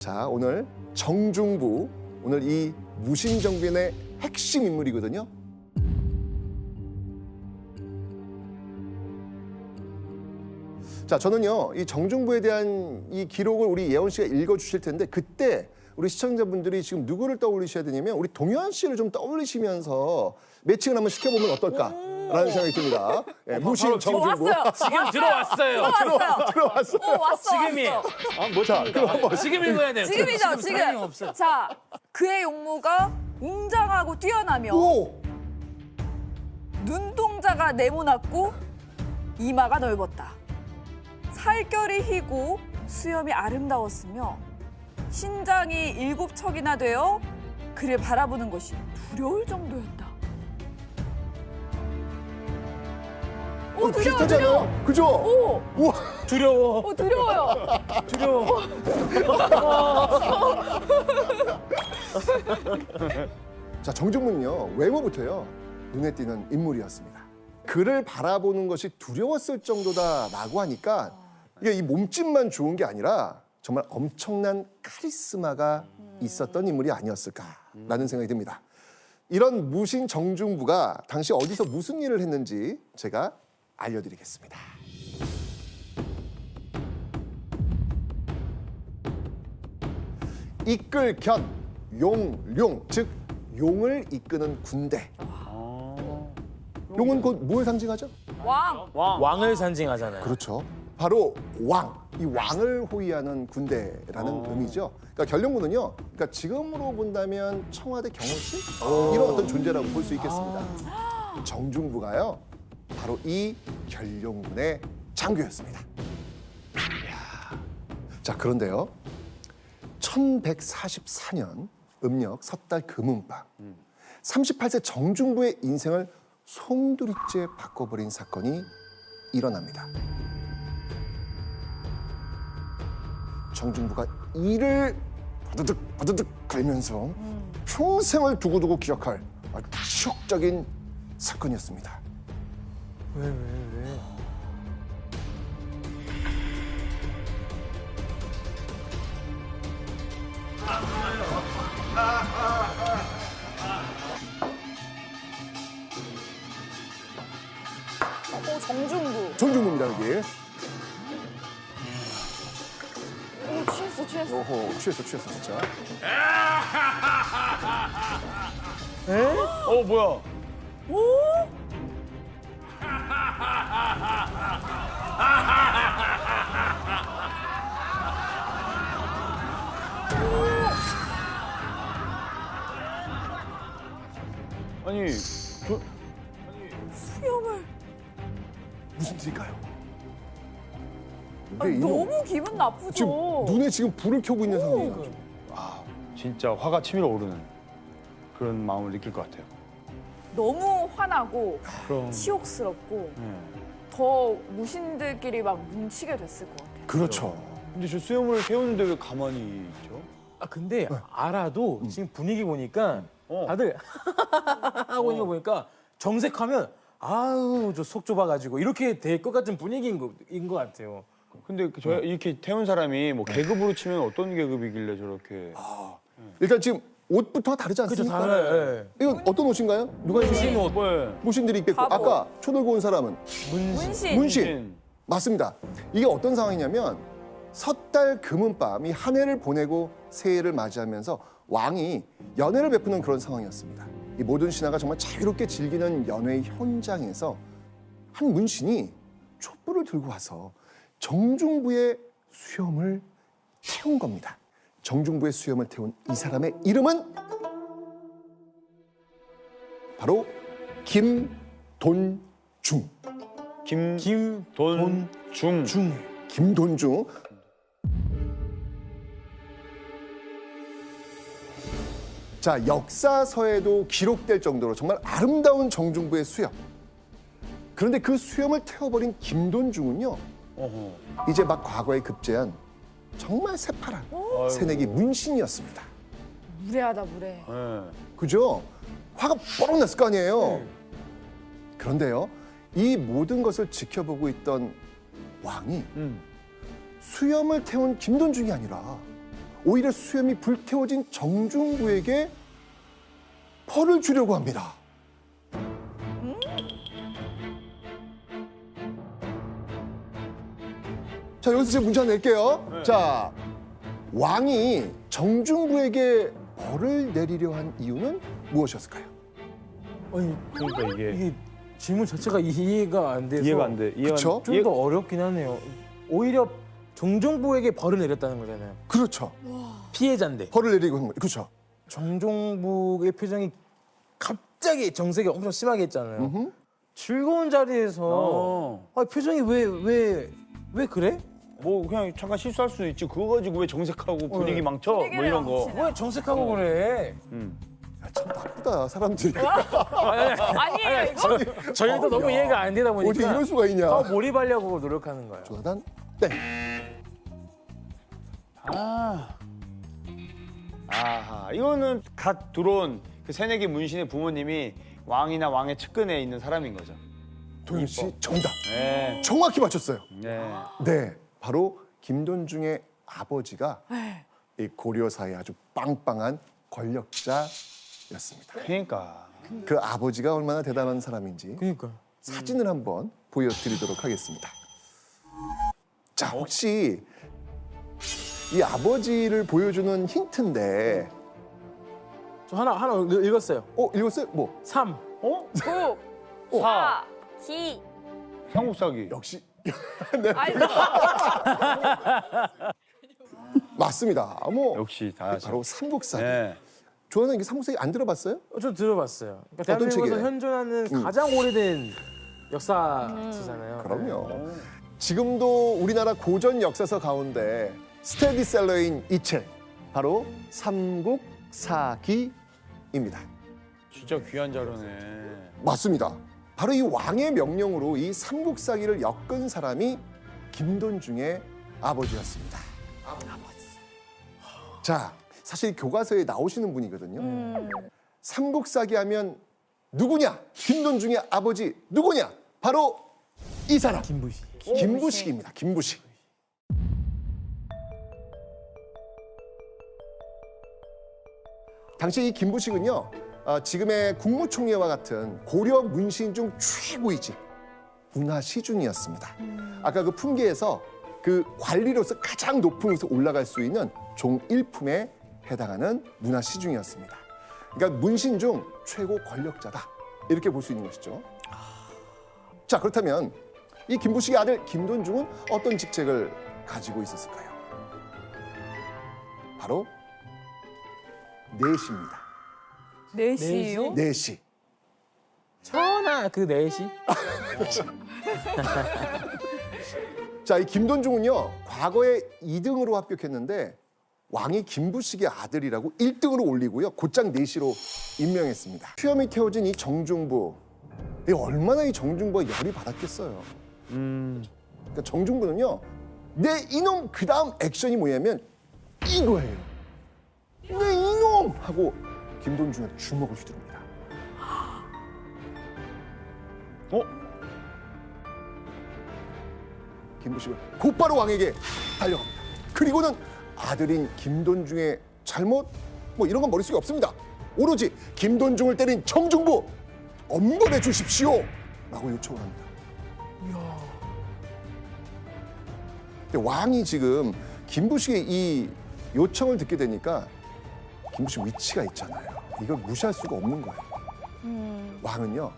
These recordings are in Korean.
자, 오늘 정중부, 오늘 이 무신정변의 핵심 인물이거든요. 자, 저는요, 이 정중부에 대한 이 기록을 우리 예원 씨가 읽어주실 텐데, 그때 우리 시청자분들이 지금 누구를 떠올리셔야 되냐면 우리 동현 씨를 좀 떠올리시면서 매칭을 한번 시켜보면 어떨까라는 생각이 듭니다. 예, 무신 정중부. 왔어요. 지금 들어왔어요. 들어왔어요. 오, 왔어. 지금이에요. 자, 그럼 한번 지금 읽어야 돼요. 지금이죠, 지금. 타이밍 지금. 없어요. 자, 그의 용모가 웅장하고 뛰어나며 오! 눈동자가 네모났고 이마가 넓었다. 살결이 희고 수염이 아름다웠으며 신장이 7척이나 되어 그를 바라보는 것이 두려울 정도였다. 오, 두려워, 두려워. 비슷하잖아요. 그죠? 오, 우와. 두려워. 오, 두려워요. 두려워. 자, 정중부는요, 외모부터요, 눈에 띄는 인물이었습니다. 그를 바라보는 것이 두려웠을 정도다라고 하니까 이게 이 몸집만 좋은 게 아니라 정말 엄청난 카리스마가 있었던 인물이 아니었을까라는 생각이 듭니다. 이런 무신 정중부가 당시 어디서 무슨 일을 했는지 제가 알려드리겠습니다. 이끌 견, 용, 룡, 즉 용을 이끄는 군대. 용은 곧 뭘 상징하죠? 왕. 왕을 상징하잖아요. 그렇죠. 바로 왕, 이 왕을 호위하는 군대라는 의미죠. 그러니까 결령군은요, 그러니까 지금으로 본다면 청와대 경호실 이런 어떤 존재라고 볼 수 있겠습니다. 정중부가요, 바로 이 결령군의 장교였습니다. 이야. 자, 그런데요, 1144년 음력 섣달 금운밤, 38세 정중부의 인생을 송두리째 바꿔버린 사건이 일어납니다. 정중부가 이를 바드득 걸면서 평생을 두고두고 기억할 아주 추억적인 사건이었습니다. 왜? 오, 정중부. 정중부입니다, 여기. 오, 취했어. 오호, 취했어, 진짜. 뭐야? 아니, 수염을. 무슨 일일까요? 아니, 이놈, 너무 기분 나쁘죠. 지금 눈에 지금 불을 켜고 있는 상황이에요. 진짜 화가 치밀어 오르는 그런 마음을 느낄 것 같아요. 너무 화나고 그럼. 치욕스럽고 네. 더 무신들끼리 막 뭉치게 됐을 것 같아요. 그렇죠. 근데 저 수염을 태우는데 왜 가만히 있죠? 아 근데 알아도 지금 분위기 보니까 다들 하고 있는 거 보니까 정색하면 아우 저 속 좁아가지고 이렇게 될 것 같은 분위기인 것 같아요. 근데 저 이렇게 태운 사람이 뭐 계급으로 치면 어떤 계급이길래 저렇게? 일단 지금 옷부터 다르지 그죠 않습니까? 달라요. 이건 어떤 옷인가요? 누가 입으신 옷? 뭐 무신들이 입겠고, 바보. 아까 초들고 온 사람은 문신. 문신. 맞습니다. 이게 어떤 상황이냐면 섣달 금운밤, 이 한 해를 보내고 새해를 맞이하면서 왕이 연회를 베푸는 그런 상황이었습니다. 이 모든 신하가 정말 자유롭게 즐기는 연회 현장에서 한 문신이 촛불을 들고 와서 정중부의 수염을 태운 겁니다. 정중부의 수염을 태운 이 사람의 이름은 바로 김돈중. 김돈중. 김돈중. 자, 역사서에도 기록될 정도로 정말 아름다운 정중부의 수염. 그런데 그 수염을 태워버린 김돈중은요, 어허. 이제 막 과거에 급제한 정말 새파란 새내기 문신이었습니다. 무례하다, 무례. 네. 그죠? 화가 뽀록 났을 거 아니에요. 그런데요, 이 모든 것을 지켜보고 있던 왕이 수염을 태운 김돈중이 아니라 오히려 수염이 불태워진 정중부에게 벌을 주려고 합니다. 자, 여기서 제가 문제 하나 낼게요. 자, 왕이 정중부에게 벌을 내리려 한 이유는 무엇이었을까요? 아니 그러니까 이게 질문 자체가 이해가 안 돼서 이해가 안 돼. 그쵸? 좀 더 어렵긴 하네요. 오히려 정종부에게 벌을 내렸다는 거잖아요. 그렇죠. 피해자인데 벌을 내리고 한 거예요. 그렇죠. 정종부의 표정이 갑자기 정색이 엄청 심하게 했잖아요. 즐거운 자리에서 표정이 왜 그래? 뭐 그냥 잠깐 실수할 수도 있지. 그거 가지고 왜 정색하고 분위기 망쳐? 뭐 분위기를 이런 거. 망치네. 왜 정색하고 그래? 야, 참 나쁘다, 사람들이. 아니에요 이거. 저희도 너무 이해가 안 되다 어떻게 보니까 이럴 수가 있냐. 더 몰입하려고 노력하는 거예요. 조나단, 땡. 아하, 이거는 갓 들어온 그 새내기 문신의 부모님이 왕이나 왕의 측근에 있는 사람인 거죠. 도현 씨 정답. 네. 정확히 맞췄어요. 네. 네, 바로 김돈중의 아버지가 이 고려사의 아주 빵빵한 권력자였습니다. 그러니까. 그 아버지가 얼마나 대단한 사람인지 그러니까 사진을 한번 보여드리도록 하겠습니다. 자, 혹시 이 아버지를 보여주는 힌트인데, 저 하나 읽었어요. 읽었어요? 뭐? 3. 어? 9, 4, 기. 삼국사기. 역시 아니 맞습니다. 뭐 역시 다. 바로 삼국사기. 네. 조나단 이게 삼국사기 안 들어봤어요? 저 들어봤어요. 그러니까 어떤 대한민국에서 책이에요? 현존하는 가장 오래된 역사지잖아요. 그럼요. 지금도 우리나라 고전 역사서 가운데 스테디셀러인 이 책, 바로 삼국사기입니다. 진짜 귀한 자료네. 맞습니다. 바로 이 왕의 명령으로 이 삼국사기를 엮은 사람이 김돈중의 아버지였습니다. 자, 사실 교과서에 나오시는 분이거든요. 삼국사기 하면 누구냐? 김돈중의 아버지 누구냐? 바로 이 사람. 김부시. 김부식입니다. 김부식. 당시 이 김부식은요, 지금의 국무총리와 같은 고려 문신 중 최고위직 문화시중이었습니다. 아까 그 품계에서 그 관리로서 가장 높은 곳에 올라갈 수 있는 종1품에 해당하는 문화시중이었습니다. 그러니까 문신 중 최고 권력자다, 이렇게 볼 수 있는 것이죠. 자, 그렇다면 이 김부식의 아들 김돈중은 어떤 직책을 가지고 있었을까요? 바로 내시입니다. 4시예요? 내시. 천하 그 넷이. 자, 이 김돈중은요, 과거에 2등으로 합격했는데 왕이 김부식의 아들이라고 1등으로 올리고요, 곧장 내시로 임명했습니다. 수염이 태워진 이 정중부, 이 얼마나 이 정중부가 열이 받았겠어요. 그러니까 정중부는요, 내 이놈 그 다음 액션이 뭐냐면 이거예요. 내 이놈 하고 김돈중의 주먹을 휘두릅니다. 김부식은 곧바로 왕에게 달려갑니다. 그리고는 아들인 김돈중의 잘못 뭐 이런 건 머릿속에 없습니다. 오로지 김돈중을 때린 정중부 엄벌해 주십시오 라고 요청을 합니다. 근데 왕이 지금 김부식의 이 요청을 듣게 되니까 김부식 위치가 있잖아요. 이걸 무시할 수가 없는 거예요. 왕은요,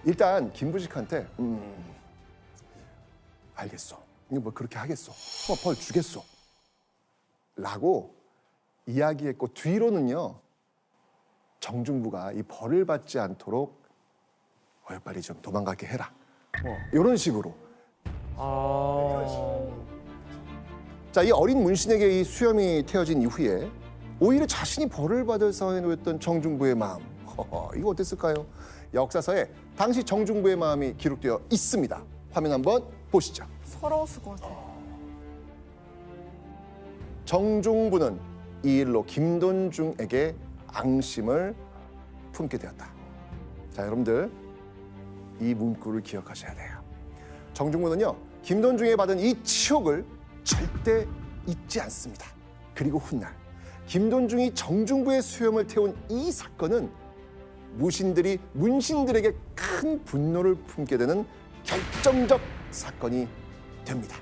일단 김부식한테 알겠어, 이거 뭐 그렇게 하겠어, 뭐 벌 주겠어 라고 이야기했고, 뒤로는요, 정중부가 이 벌을 받지 않도록 빨리 좀 도망가게 해라, 이런 식으로. 자, 이 어린 문신에게 이 수염이 태어진 이후에 오히려 자신이 벌을 받을 상황에 놓였던 정중부의 마음, 이거 어땠을까요? 역사서에 당시 정중부의 마음이 기록되어 있습니다. 화면 한번 보시죠. 서러웠을 것 같아. 정중부는 이 일로 김돈중에게 앙심을 품게 되었다. 자, 여러분들 이 문구를 기억하셔야 돼요. 정중부는요, 김돈중에 받은 이 치욕을 절대 잊지 않습니다. 그리고 훗날 김돈중이 정중부의 수염을 태운 이 사건은 무신들이 문신들에게 큰 분노를 품게 되는 결정적 사건이 됩니다.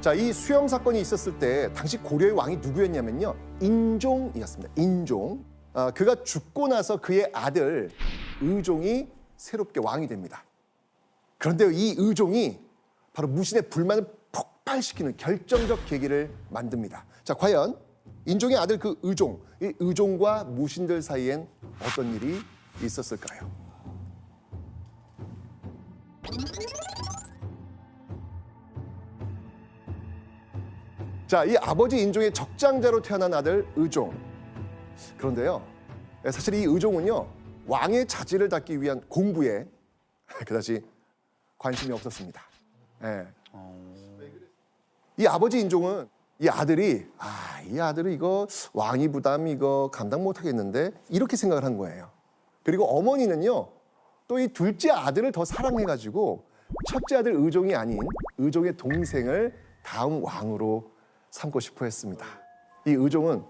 자, 이 수염 사건이 있었을 때 당시 고려의 왕이 누구였냐면요, 인종이었습니다. 인종. 그가 죽고 나서 그의 아들 의종이 새롭게 왕이 됩니다. 그런데 이 의종이 바로 무신의 불만을 폭발시키는 결정적 계기를 만듭니다. 자, 과연 인종의 아들 그 의종, 이 의종과 무신들 사이엔 어떤 일이 있었을까요? 자, 이 아버지 인종의 적장자로 태어난 아들 의종. 그런데요, 사실 이 의종은요, 왕의 자질을 닦기 위한 공부에 그다지 관심이 없었습니다. 예. 이 아버지 인종은 이 아들이 이 아들은 이거 왕위 부담 이거 감당 못 하겠는데 이렇게 생각을 한 거예요. 그리고 어머니는요, 또 이 둘째 아들을 더 사랑해가지고 첫째 아들 의종이 아닌 의종의 동생을 다음 왕으로 삼고 싶어 했습니다. 이 의종은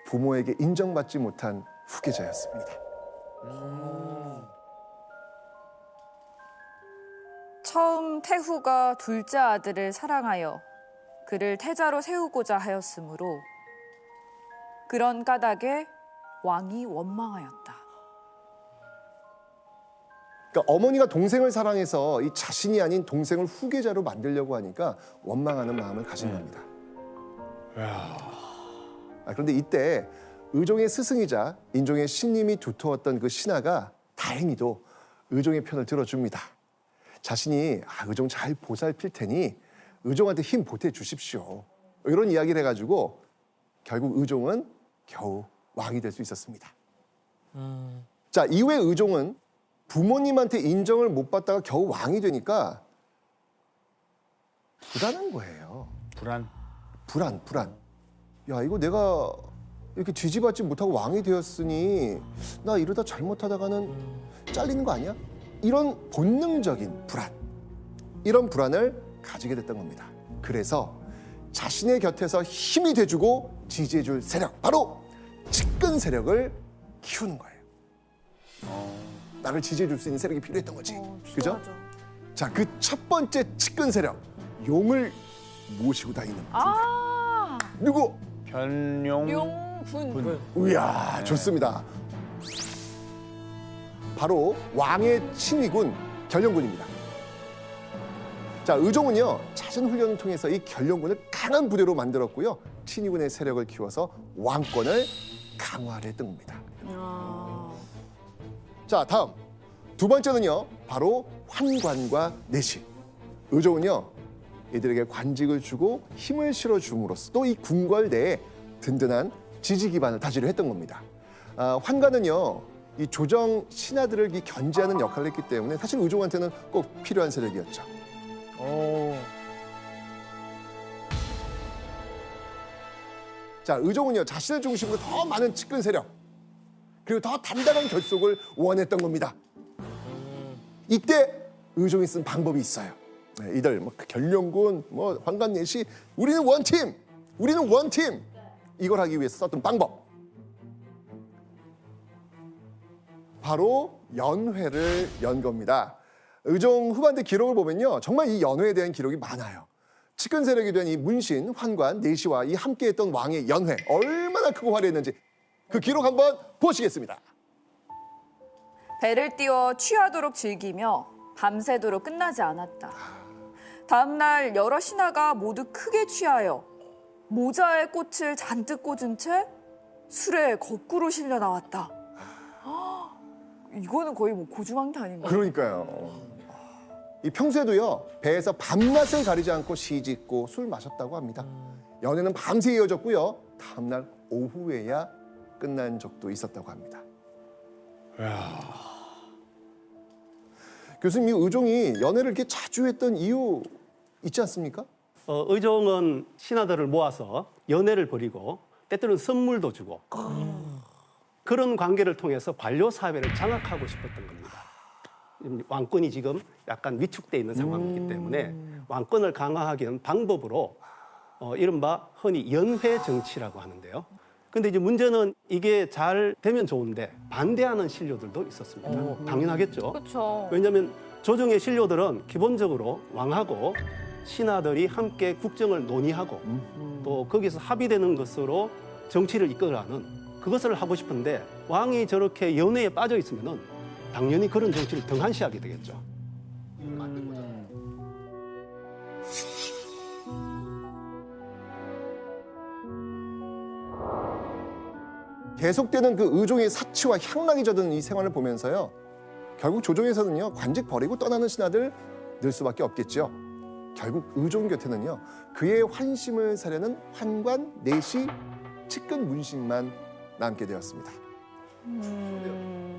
부모에게 인정받지 못한 후계자였습니다. 처음 태후가 둘째 아들을 사랑하여 그를 태자로 세우고자 하였으므로 그런 까닭에 왕이 원망하였다. 그러니까 어머니가 동생을 사랑해서 이 자신이 아닌 동생을 후계자로 만들려고 하니까 원망하는 마음을 가진 겁니다. 그런데 이때 의종의 스승이자 인종의 신님이 두터웠던 그 신하가 다행히도 의종의 편을 들어줍니다. 자신이 의종 잘 보살필 테니 의종한테 힘 보태 주십시오. 이런 이야기를 해가지고 결국 의종은 겨우 왕이 될 수 있었습니다. 자, 이후에 의종은 부모님한테 인정을 못 받다가 겨우 왕이 되니까 불안한 거예요. 불안. 야, 이거 내가 이렇게 뒤집어지 못하고 왕이 되었으니 나 이러다 잘못하다가는 잘리는 거 아니야? 이런 본능적인 불안, 이런 불안을 가지게 됐던 겁니다. 그래서 자신의 곁에서 힘이 돼주고 지지해줄 세력, 바로 측근 세력을 키우는 거예요. 나를 지지해줄 수 있는 세력이 필요했던 거지. 그죠? 자, 그 첫 번째 측근 세력, 용을 모시고 다니는 누구? 변용. 용군. 이야, 좋습니다. 바로 왕의 친위군 결령군입니다. 자, 의종은요, 잦은 훈련을 통해서 이 결령군을 강한 부대로 만들었고요, 친위군의 세력을 키워서 왕권을 강화를 했던 겁니다. 자, 다음 두 번째는요, 바로 환관과 내시. 의종은요, 이들에게 관직을 주고 힘을 실어줌으로써 또 이 궁궐 내에 든든한 지지 기반을 다지려 했던 겁니다. 환관은요, 이 조정 신하들을 견제하는 역할을 했기 때문에 사실 의종한테는 꼭 필요한 세력이었죠. 자, 의종은요, 자신을 중심으로 더 많은 측근 세력, 그리고 더 단단한 결속을 원했던 겁니다. 이때 의종이 쓴 방법이 있어요. 이들 결령군, 환관내시, 우리는 원팀, 이걸 하기 위해서 썼던 방법, 바로 연회를 연 겁니다. 의종 후반대 기록을 보면요, 정말 이 연회에 대한 기록이 많아요. 측근 세력이 된 이 문신, 환관, 내시와 이 함께했던 왕의 연회, 얼마나 크고 화려했는지 그 기록 한번 보시겠습니다. 배를 띄워 취하도록 즐기며 밤새도록 끝나지 않았다. 다음 날 여러 신하가 모두 크게 취하여 모자에 꽃을 잔뜩 꽂은 채 술에 거꾸로 실려 나왔다. 이거는 거의 고주망태 아닌가요? 그러니까요. 이 평소에도요, 배에서 밤낮을 가리지 않고 시짓고 술 마셨다고 합니다. 연애는 밤새 이어졌고요, 다음날 오후에야 끝난 적도 있었다고 합니다. 교수님, 이 의종이 연애를 이렇게 자주 했던 이유 있지 않습니까? 의종은 신하들을 모아서 연애를 벌이고 때때로는 선물도 주고 그런 관계를 통해서 관료 사회를 장악하고 싶었던 겁니다. 왕권이 지금 약간 위축돼 있는 상황이기 때문에 왕권을 강화하기 위한 방법으로 이른바 흔히 연회 정치라고 하는데요. 근데 이제 문제는 이게 잘 되면 좋은데 반대하는 신료들도 있었습니다. 당연하겠죠. 그렇죠. 왜냐하면 조정의 신료들은 기본적으로 왕하고 신하들이 함께 국정을 논의하고 또 거기서 합의되는 것으로 정치를 이끌어가는 그것을 하고 싶은데 왕이 저렇게 연회에 빠져 있으면은 당연히 그런 정치를 등한시하게 되겠죠. 계속되는 그 의종의 사치와 향락이 젖은 이 생활을 보면서요. 결국 조정에서는요. 관직 버리고 떠나는 신하들 늘 수밖에 없겠죠. 결국 의종 곁에는요. 그의 환심을 사려는 환관, 내시, 측근 문신만 남게 되었습니다.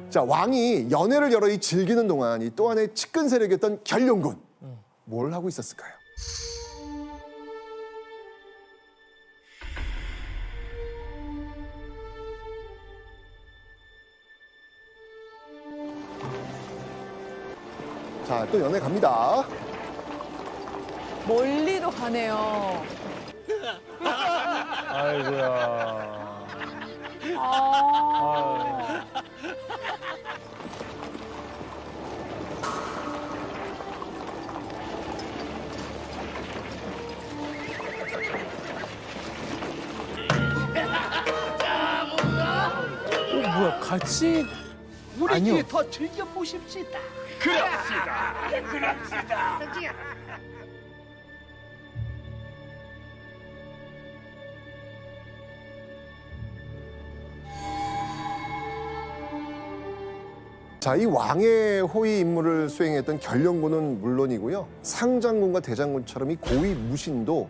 자, 왕이 연회를 여러히 즐기는 동안 이 또 하나의 측근 세력이었던 결룡군 뭘 하고 있었을까요? 자, 또 연회 갑니다. 멀리도 가네요. 아이고야. 아. 뭐야 같이 우리끼리 더 즐겨보십시다. 자, 이 왕의 호위 임무를 수행했던 결룡군은 물론이고요. 상장군과 대장군처럼 이 고위 무신도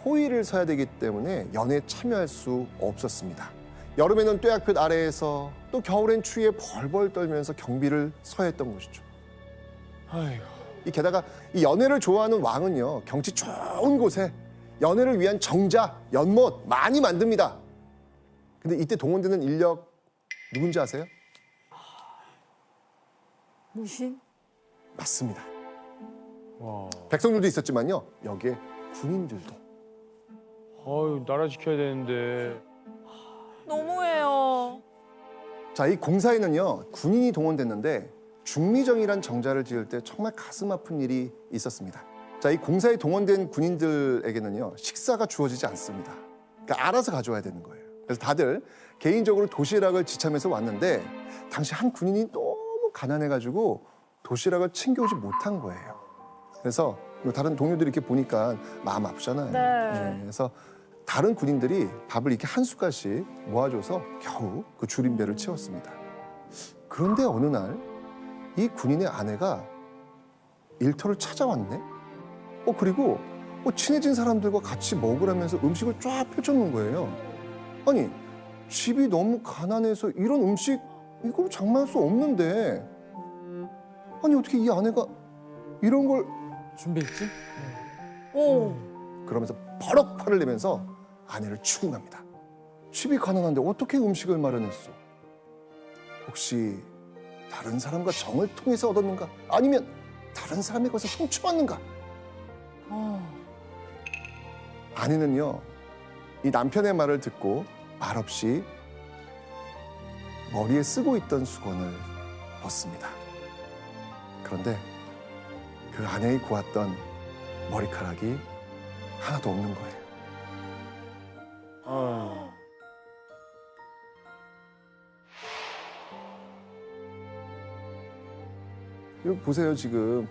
호위를 서야 되기 때문에 연회에 참여할 수 없었습니다. 여름에는 뙤약볕 아래에서 또 겨울엔 추위에 벌벌 떨면서 경비를 서야 했던 것이죠. 아이고. 이 게다가 이 연회를 좋아하는 왕은요. 경치 좋은 곳에 연회를 위한 정자, 연못 많이 만듭니다. 근데 이때 동원되는 인력 누군지 아세요? 무신? 맞습니다. 와. 백성들도 있었지만요. 여기에 군인들도. 어유 나라 지켜야 되는데. 너무해요. 자, 이 공사에는요. 군인이 동원됐는데 중미정이란 정자를 지을 때 정말 가슴 아픈 일이 있었습니다. 자, 이 공사에 동원된 군인들에게는요. 식사가 주어지지 않습니다. 그러니까 알아서 가져와야 되는 거예요. 그래서 다들 개인적으로 도시락을 지참해서 왔는데 당시 한 군인이 너무 가난해가지고 도시락을 챙겨오지 못한 거예요. 그래서 다른 동료들이 이렇게 보니까 마음 아프잖아요. 네. 그래서 다른 군인들이 밥을 이렇게 한 숟갈씩 모아줘서 겨우 그 줄인 배를 채웠습니다. 그런데 어느 날 이 군인의 아내가 일터를 찾아왔네. 그리고 친해진 사람들과 같이 먹으라면서 음식을 쫙 펼쳐놓은 거예요. 아니, 집이 너무 가난해서 이런 음식 이걸 장만할 수 없는데 아니 어떻게 이 아내가 이런 걸 준비했지? 오. 그러면서 버럭 화를 내면서 아내를 추궁합니다. 집이 가난한데 어떻게 음식을 마련했어? 혹시 다른 사람과 정을 통해서 얻었는가? 아니면 다른 사람의 것을 훔쳐왔는가? 아내는요, 이 남편의 말을 듣고 말없이 머리에 쓰고 있던 수건을 벗습니다. 그런데 그 아내의 고았던 머리카락이 하나도 없는 거예요. 이거 보세요, 지금.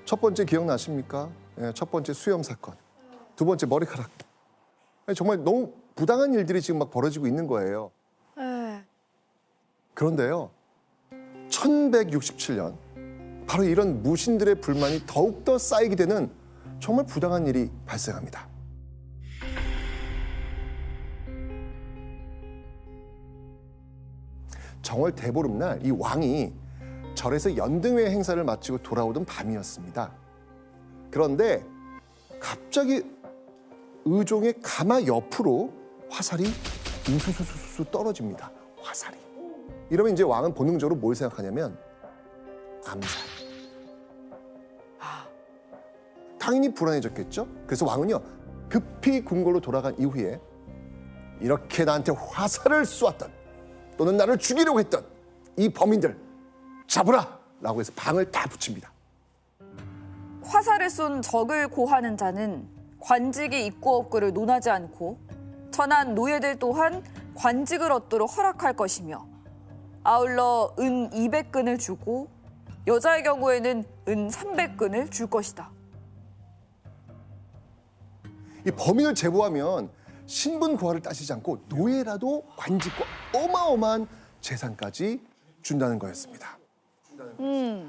첫 번째 기억나십니까? 첫 번째 수염 사건. 두 번째 머리카락. 정말 너무 부당한 일들이 지금 막 벌어지고 있는 거예요. 네. 그런데요, 1167년 바로 이런 무신들의 불만이 더욱더 쌓이게 되는 정말 부당한 일이 발생합니다. 정월 대보름날 이 왕이 절에서 연등회 행사를 마치고 돌아오던 밤이었습니다. 그런데 갑자기 의종의 가마 옆으로 화살이 우수수수수 떨어집니다. 화살이. 이러면 이제 왕은 본능적으로 뭘 생각하냐면 암살. 당연히 불안해졌겠죠. 그래서 왕은요 급히 궁궐로 돌아간 이후에 이렇게 나한테 화살을 쏘았던 또는 나를 죽이려고 했던 이 범인들 잡으라! 라고 해서 방을 다 붙입니다. 화살을 쏜 적을 고하는 자는 관직이 있고 없고를 논하지 않고 천한 노예들 또한 관직을 얻도록 허락할 것이며 아울러 은 200근을 주고 여자의 경우에는 은 300근을 줄 것이다. 이 범인을 제보하면 신분 고하를 따지지 않고 노예라도 관직과 어마어마한 재산까지 준다는 거였습니다.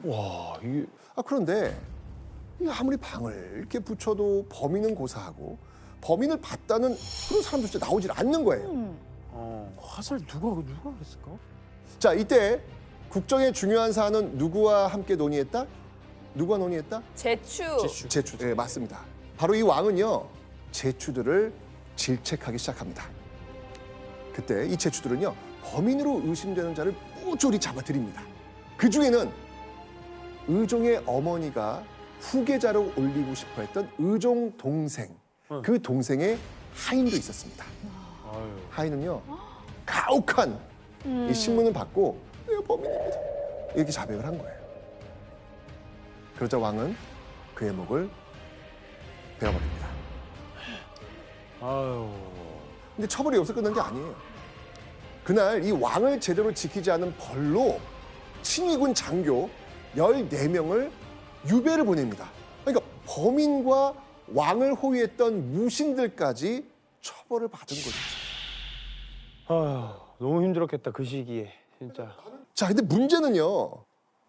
와, 이게 그런데 아무리 방을 이렇게 붙여도 범인은 고사하고 범인을 봤다는 그런 사람도 나오질 않는 거예요. 화살 누가 했을까? 자, 이때 국정의 중요한 사안은 누구와 함께 논의했다? 누가 논의했다? 제추. 제추. 네, 맞습니다. 바로 이 왕은요, 제추들을 질책하기 시작합니다. 그때 이 제추들은요, 범인으로 의심되는 자를 모조리 잡아들입니다. 그 중에는 의종의 어머니가 후계자로 올리고 싶어 했던 의종 동생, 그 동생의 하인도 있었습니다. 하인은요, 가혹한 이 신문을 받고 내가 범인입니다. 이렇게 자백을 한 거예요. 그러자 왕은 그의 목을 베어버립니다. 아유. 근데 처벌이 여기서 끝난 게 아니에요. 그날 이 왕을 제대로 지키지 않은 벌로 친위군 장교 14명을 유배를 보냅니다. 그러니까 범인과 왕을 호위했던 무신들까지 처벌을 받은 거죠. 아휴, 너무 힘들었겠다 그 시기에 진짜. 자, 근데 문제는요.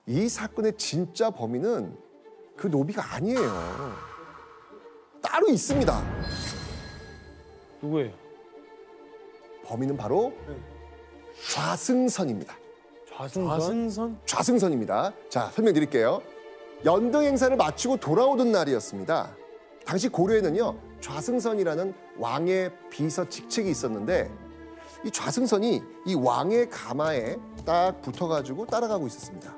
이 사건의 진짜 범인은 그 노비가 아니에요. 따로 있습니다. 누구예요? 범인은 바로 좌승선입니다. 좌승선? 좌승선입니다. 자, 설명드릴게요. 연등 행사를 마치고 돌아오던 날이었습니다. 당시 고려에는요, 좌승선이라는 왕의 비서 직책이 있었는데 이 좌승선이 이 왕의 가마에 딱 붙어가지고 따라가고 있었습니다.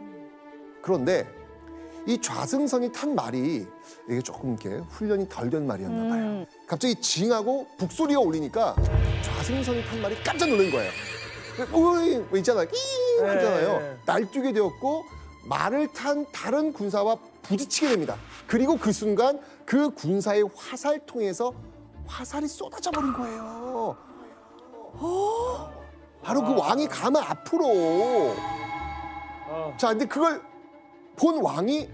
그런데 이 좌승선이 탄 말이 이게 조금 이렇게 훈련이 덜 된 말이었나 봐요. 갑자기 징하고 북소리가 울리니까 좌승선이 탄 말이 깜짝 놀란 거예요. 오이 뭐 있잖아요. 끼 하잖아요. 날뛰게 되었고 말을 탄 다른 군사와 부딪히게 됩니다. 그리고 그 순간 그 군사의 화살통에서 화살이 쏟아져 버린 거예요. 바로 그 왕이 가마 앞으로. 자, 근데 그걸 본 왕이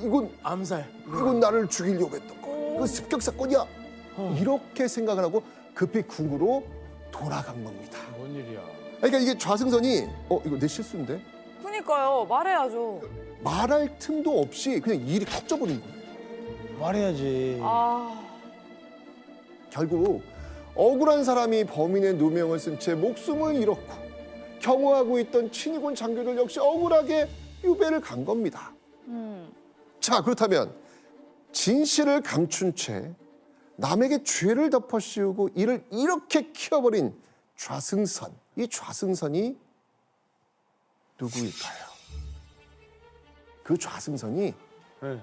이건 암살. 이건 나를 죽이려고 했던 거. 이거 습격 사건이야. 이렇게 생각을 하고 급히 궁으로 돌아간 겁니다. 뭔 일이야? 그러니까 이게 좌승선이 이거 내 실수인데 그러니까요. 말해야죠. 말할 틈도 없이 그냥 일이 터져버린 거예요. 말해야지. 결국 억울한 사람이 범인의 누명을 쓴 채 목숨을 잃었고 경호하고 있던 친위군 장교들 역시 억울하게 유배를 간 겁니다. 자, 그렇다면 진실을 감춘 채 남에게 죄를 덮어씌우고 이를 이렇게 키워버린 좌승선, 이 좌승선이 누구일까요? 그 좌승선이 네.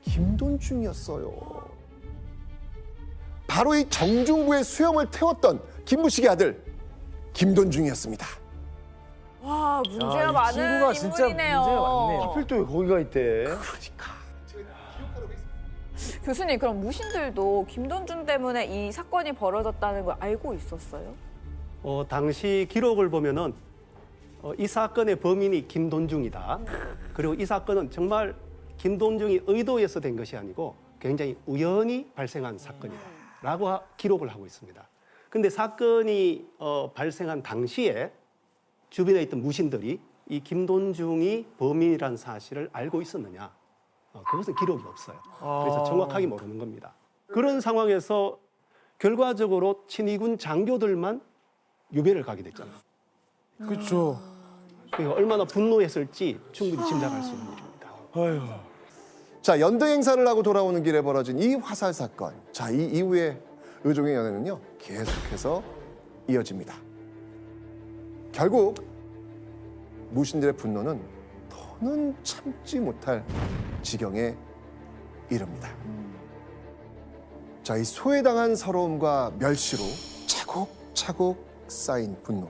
김돈중이었어요. 바로 이 정중부의 수염을 태웠던 김무식의 아들 김돈중이었습니다. 와, 문제가 야, 이 많은 친구가 진짜 인물이네요. 문제가 많네요. 하필 또 왜 거기가 있대? 교수님, 그럼 무신들도 김돈중 때문에 이 사건이 벌어졌다는 걸 알고 있었어요? 당시 기록을 보면은 이 사건의 범인이 김돈중이다. 그리고 이 사건은 정말 김돈중이 의도해서 된 것이 아니고 굉장히 우연히 발생한 사건이다라고 기록을 하고 있습니다. 근데 사건이 발생한 당시에 주변에 있던 무신들이 이 김돈중이 범인이라는 사실을 알고 있었느냐? 그것은 기록이 없어요. 그래서 정확하게 모르는 겁니다. 그런 상황에서 결과적으로 친위군 장교들만 유배를 가게 됐잖아요. 그렇죠. 그러니까 얼마나 분노했을지 충분히 짐작할 수 있는 일입니다. 아유. 자, 연등 행사를 하고 돌아오는 길에 벌어진 이 화살 사건. 자, 이 이후에 의종의 연애는요, 계속해서 이어집니다. 결국 무신들의 분노는 더는 참지 못할 지경에 이릅니다. 자, 이 소외당한 서러움과 멸시로 차곡차곡 쌓인 분노.